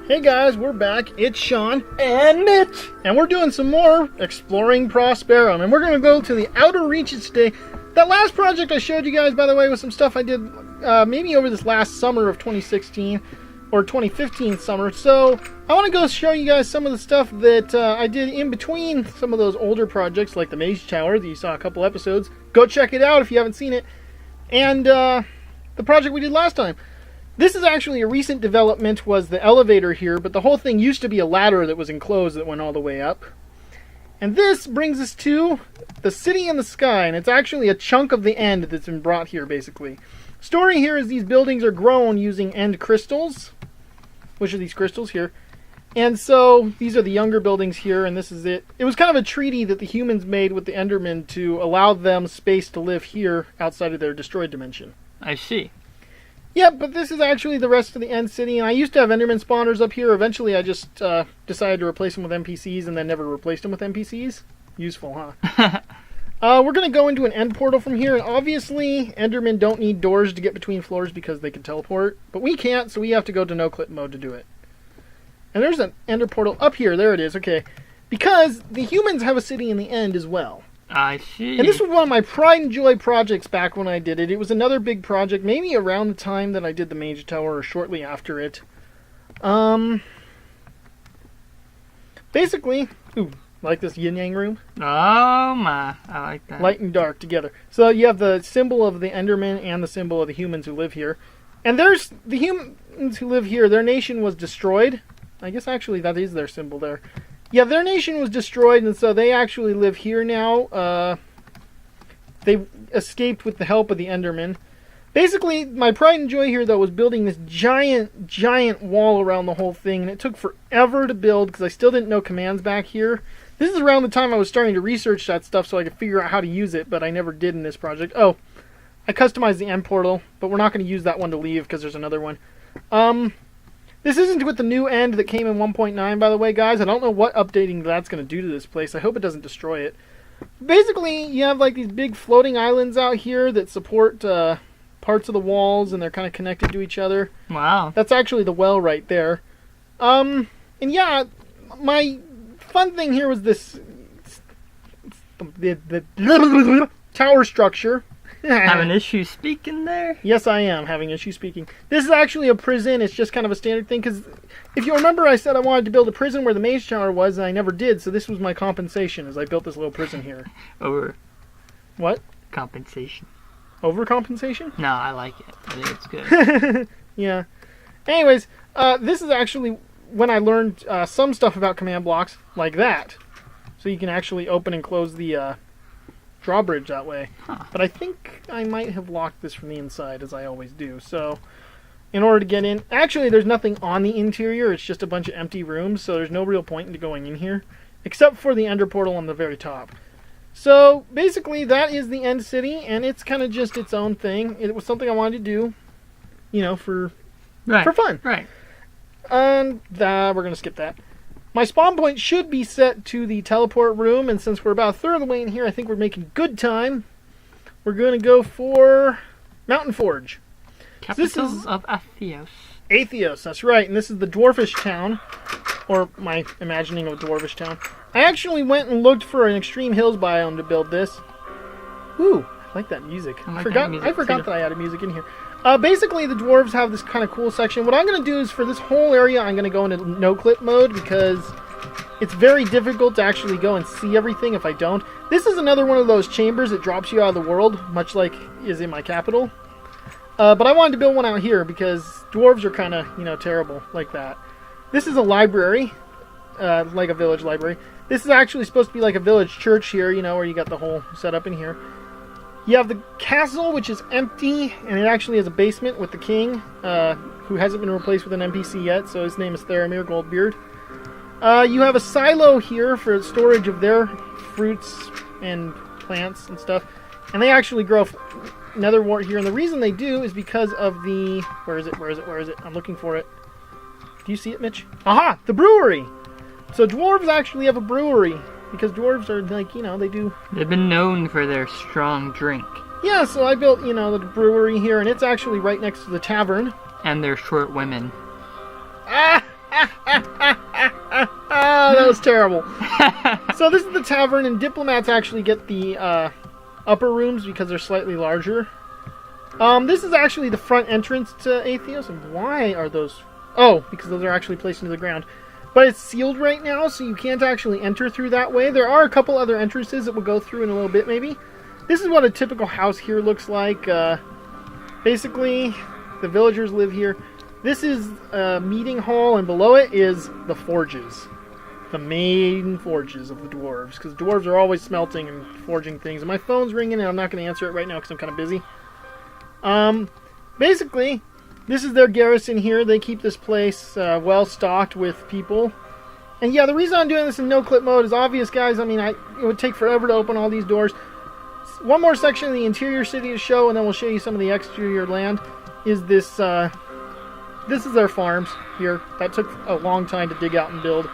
Hey guys, we're back. It's Sean. And Mitch. And we're doing some more exploring Prosperum. And we're going to go to the outer reaches today. That last project I showed you guys, by the way, was some stuff I did maybe over this last summer of 2016 or 2015 summer. So I want to go show you guys some of the stuff that I did in between some of those older projects like the Mage Tower that you saw a couple episodes. Go check it out if you haven't seen it. And the project we did last time. This is actually a recent development, was the elevator here, but the whole thing used to be a ladder that was enclosed that went all the way up. And this brings us to the city in the sky, and it's actually a chunk of the end that's been brought here, basically. Story here is these buildings are grown using end crystals, which are these crystals here. And so these are the younger buildings here, and this is it. It was kind of a treaty that the humans made with the Endermen to allow them space to live here outside of their destroyed dimension. I see. Yeah, but this is actually the rest of the end city, and I used to have Enderman spawners up here. Eventually, I just decided to replace them with NPCs, and then never replaced them with NPCs. Useful, huh? We're going to go into an end portal from here, and obviously, Endermen don't need doors to get between floors because they can teleport, but we can't, so we have to go to no-clip mode to do it. And there's an ender portal up here. There it is, okay. Because the humans have a city in the end as well. I see. And this was one of my pride and joy projects back when I did it. It was another big project, maybe around the time that I did the Mage Tower or shortly after it. Basically, like this yin-yang room? Oh my, I like that. Light and dark together. So you have the symbol of the Endermen and the symbol of the humans who live here. And there's the humans who live here. Their nation was destroyed. I guess actually that is their symbol there. Yeah, their nation was destroyed, and so they actually live here now. They escaped with the help of the Endermen. Basically, my pride and joy here, though, was building this giant wall around the whole thing, and it took forever to build because I still didn't know commands back here. This is around the time I was starting to research that stuff so I could figure out how to use it, but I never did in this project. Oh, I customized the end portal, but we're not going to use that one to leave because there's another one. This isn't with the new end that came in 1.9, by the way, guys. I don't know what updating that's going to do to this place. I hope it doesn't destroy it. Basically, you have like these big floating islands out here that support parts of the walls, and they're kind of connected to each other. Wow. That's actually the well right there. And yeah, my fun thing here was this the tower structure. Having issues speaking there? Yes, I am having issues speaking. This is actually a prison. It's just kind of a standard thing, because if you remember, I said I wanted to build a prison where the Mage Tower was, and I never did, so this was my compensation, as I built this little prison here. Over. What? Compensation. Overcompensation? No, I like it. I think it's good. Yeah. Anyways, this is actually when I learned some stuff about command blocks, like that. So you can actually open and close the drawbridge that way. Huh. But I think I might have locked this from the inside, as I always do. So in order to get in, actually there's nothing on the interior, it's just a bunch of empty rooms, so there's no real point in going in here, except for the ender portal on the very top. So basically that is the end city, and it's kind of just its own thing. It was something I wanted to do, you know, for fun. Right. And we're going to skip that. My spawn point should be set to the teleport room, and since we're about a third of the way in here, I think we're making good time. We're going to go for Mountain Forge. Capital of Atheos. Atheos, that's right, and this is the Dwarfish town, or my imagining of Dwarfish town. I actually went and looked for an Extreme Hills biome to build this. Ooh, I like that music. I forgot that I added music in here. Basically, the dwarves have this kind of cool section. What I'm going to do is for this whole area, I'm going to go into no-clip mode because it's very difficult to actually go and see everything if I don't. This is another one of those chambers that drops you out of the world, much like is in my capital. But I wanted to build one out here because dwarves are kind of, you know, terrible like that. This is a library, like a village library. This is actually supposed to be like a village church here, you know, where you got the whole setup in here. You have the castle, which is empty, and it actually has a basement with the king, who hasn't been replaced with an NPC yet, so his name is Theramir Goldbeard. You have a silo here for storage of their fruits and plants and stuff, and they actually grow nether wart here, and the reason they do is because of the... Where is it? I'm looking for it. Do you see it, Mitch? Aha! The brewery! So dwarves actually have a brewery. Because dwarves are, like, you know, They've been known for their strong drink. Yeah, so I built, you know, the brewery here, and it's actually right next to the tavern. And their short women. Ah! That was terrible. So this is the tavern, and diplomats actually get the upper rooms because they're slightly larger. This is actually the front entrance to Atheos, and why are those... Oh, because those are actually placed into the ground. But it's sealed right now, so you can't actually enter through that way. There are a couple other entrances that we'll go through in a little bit, maybe. This is what a typical house here looks like. Basically, the villagers live here. This is a meeting hall, and below it is the forges. The main forges of the dwarves, because dwarves are always smelting and forging things. And my phone's ringing, and I'm not going to answer it right now because I'm kind of busy. Basically, this is their garrison here. They keep this place well stocked with people. And yeah, the reason I'm doing this in no-clip mode is obvious, guys. I mean, it would take forever to open all these doors. One more section of the interior city to show, and then we'll show you some of the exterior land, is this, this is their farms here. That took a long time to dig out and build.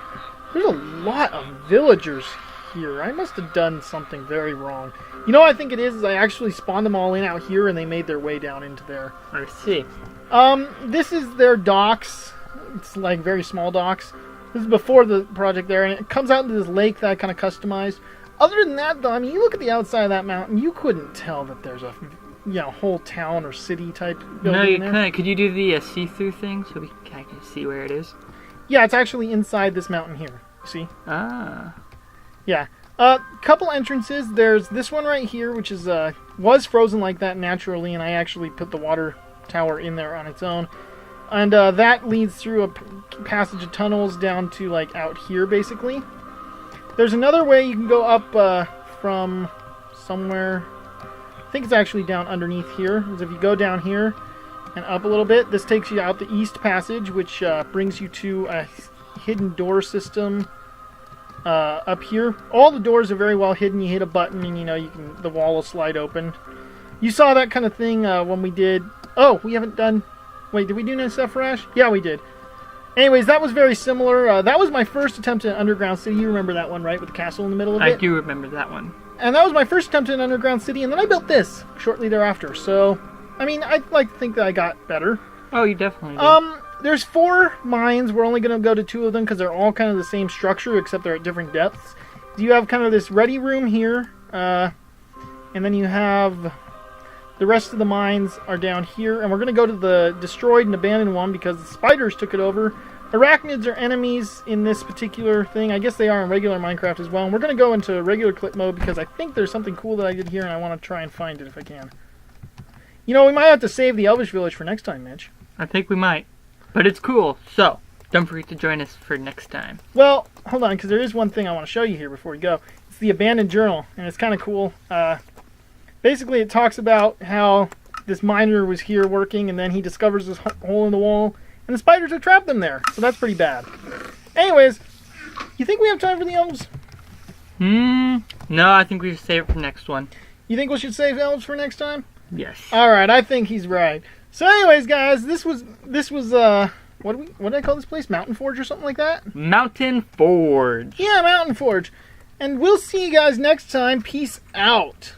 There's a lot of villagers here. I must have done something very wrong. You know what I think it is I actually spawned them all in out here, and they made their way down into there. I see. This is their docks. It's like very small docks. This is before the project there, and it comes out into this lake that I kind of customized. Other than that, though, I mean, you look at the outside of that mountain, you couldn't tell that there's a whole town or city type building. No, you there. couldn't. Could you do the see-through thing so I can see where it is? Yeah, it's actually inside this mountain here. See? Ah. Yeah. Couple entrances. There's this one right here, which is was frozen like that naturally, and I actually put the water tower in there on its own. And that leads through a passage of tunnels down to like out here, basically. There's another way you can go up from somewhere. I think it's actually down underneath here. Is if you go down here and up a little bit, this takes you out the east passage, which brings you to a hidden door system up here. All the doors are very well hidden. You hit a button, and the wall will slide open. You saw that kind of thing when we did. Oh, we haven't done. Wait, did we do Neseferash? Yeah, we did. Anyways, that was very similar. That was my first attempt at an underground city. You remember that one, right? With the castle in the middle of it? I do remember that one. And that was my first attempt at an underground city, and then I built this shortly thereafter. So, I mean, I'd like to think that I got better. Oh, you definitely did. There's 4 mines. We're only going to go to 2 of them because they're all kind of the same structure, except they're at different depths. You have kind of this ready room here, and then you have... The rest of the mines are down here, and we're going to go to the destroyed and abandoned one because the spiders took it over. Arachnids are enemies in this particular thing. I guess they are in regular Minecraft as well. And we're going to go into regular clip mode because I think there's something cool that I did here, and I want to try and find it if I can. We might have to save the Elvish Village for next time, Mitch. I think we might. But it's cool, so don't forget to join us for next time. Well, hold on, because there is one thing I want to show you here before we go. It's the Abandoned Journal, and it's kind of cool. Basically, it talks about how this miner was here working, and then he discovers this hole in the wall, and the spiders have trapped them there. So that's pretty bad. Anyways, you think we have time for the elves? No, I think we should save it for next one. You think we should save elves for next time? Yes. All right, I think he's right. So, anyways, guys, this was what did I call this place? Mountain Forge or something like that? Mountain Forge. Yeah, Mountain Forge. And we'll see you guys next time. Peace out.